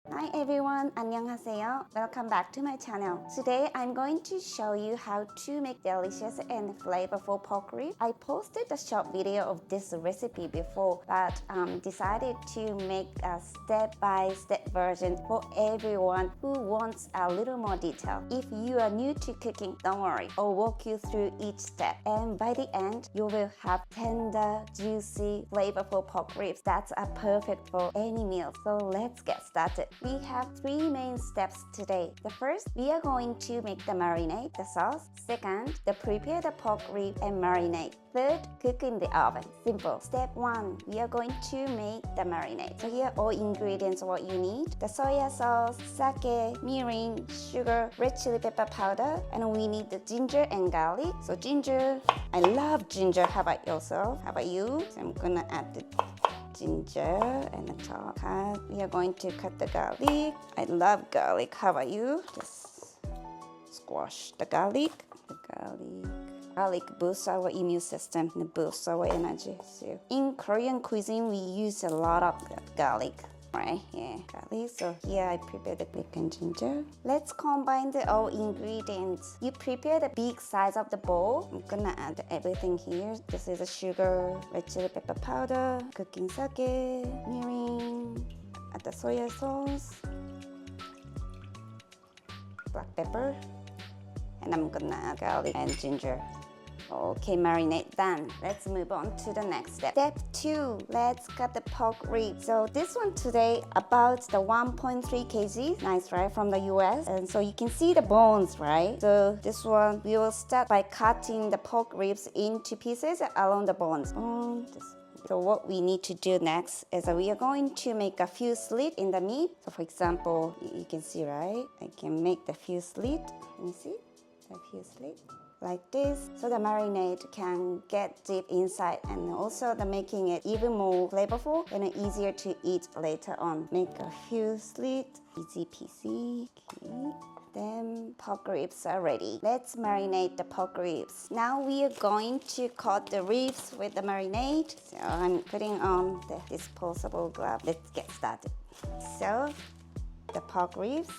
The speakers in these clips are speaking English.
Hi everyone, 안녕하세요. Welcome back to my channel. Today I'm going to show you how to make delicious and flavorful pork rib. I posted a short video of this recipe before, but decided to make a step-by-step version for everyone who wants a little more detail. If you are new to cooking, don't worry, I'll walk you through each step. And by the end, you will have tender, juicy, flavorful pork ribs that's perfect for any meal. So let's get started. We have three main steps today. The first, we are going to make the marinade, the sauce. Second, prepare the pork rib and marinade. Third, cook in the oven. Simple. Step 1, we are going to make the marinade. So here all ingredients what you need. The soya sauce, sake, mirin, sugar, red chili pepper powder, and we need the ginger and garlic. So ginger, I love ginger. How about yourself? How about you? So I'm gonna add the ginger and the top. We are going to cut the garlic. I love garlic. How about you? Just squash the garlic. Garlic boosts our immune system and boosts our energy. So in Korean cuisine, we use a lot of garlic. Right here, garlic. So here I prepare the garlic and ginger. Let's combine the all ingredients. You prepare the big size of the bowl. I'm gonna add everything here. This is the sugar, red chili pepper powder, cooking sake, mirin, add the soya sauce, black pepper, and I'm gonna add garlic and ginger. Okay, marinate done. Let's move on to the next step. Step 2, let's cut the pork rib. So this one today about the 1.3 kg. Nice, right? From the US. And so you can see the bones, right? So this one, we will start by cutting the pork ribs into pieces along the bones. So what we need to do next is that we are going to make a few slits in the meat. So for example, you can see, right? I can make the few slits. Let me see. A few slits. Like this, so the marinade can get deep inside, and also the making it even more flavorful and easier to eat later on. Make a few slits, easy peasy. Okay. Then pork ribs are ready. Let's marinate the pork ribs. Now we are going to coat the ribs with the marinade. So I'm putting on the disposable glove. Let's get started. So the pork ribs.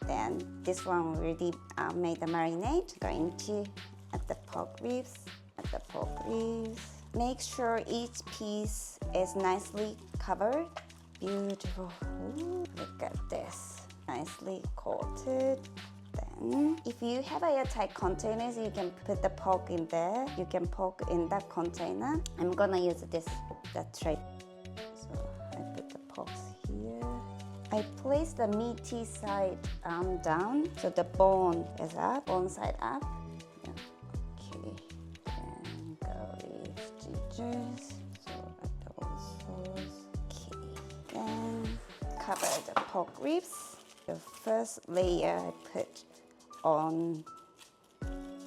Then this one already made the marinade. Going to add the pork ribs. Make sure each piece is nicely covered. Beautiful. Ooh, look at this. Nicely coated. Then, if you have airtight containers, you can put the pork in there. You can pork in that container. I'm gonna use the tray. So I put the pork here. I place the meaty side down, so the bone is up, bone side up. Yeah. Okay, then garlic, ginger, so add the whole sauce. Okay, then cover the pork ribs. The first layer I put on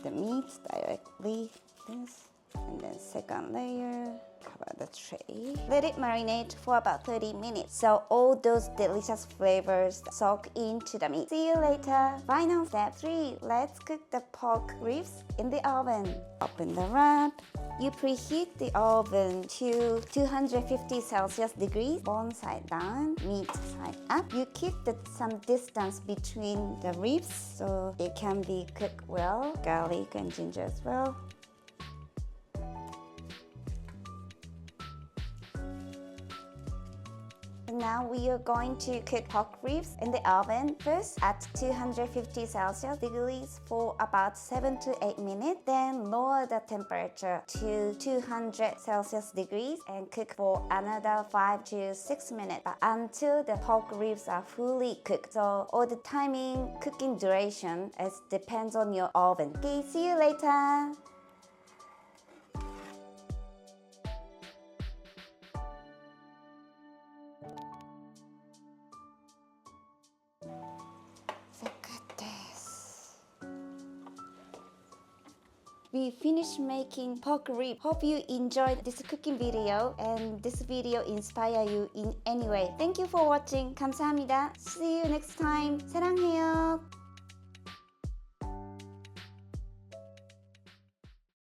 the meat directly, this, and then second layer. Cover the tray. Let it marinate for about 30 minutes so all those delicious flavors soak into the meat. See you later. Final step 3. Let's cook the pork ribs in the oven. Open the wrap. You preheat the oven to 250 Celsius degrees. Bone side down, meat side up. You keep some distance between the ribs so it can be cooked well. Garlic and ginger as well. Now we are going to cook pork ribs in the oven. First at 250 Celsius degrees for about 7 to 8 minutes. Then lower the temperature to 200 Celsius degrees and cook for another 5 to 6 minutes until the pork ribs are fully cooked. So all the timing, cooking duration, it depends on your oven. Okay, see you later. We finished making pork rib. Hope you enjoyed this cooking video and this video inspire you in any way. Thank you for watching. 감사합니다. See you next time. 사랑해요.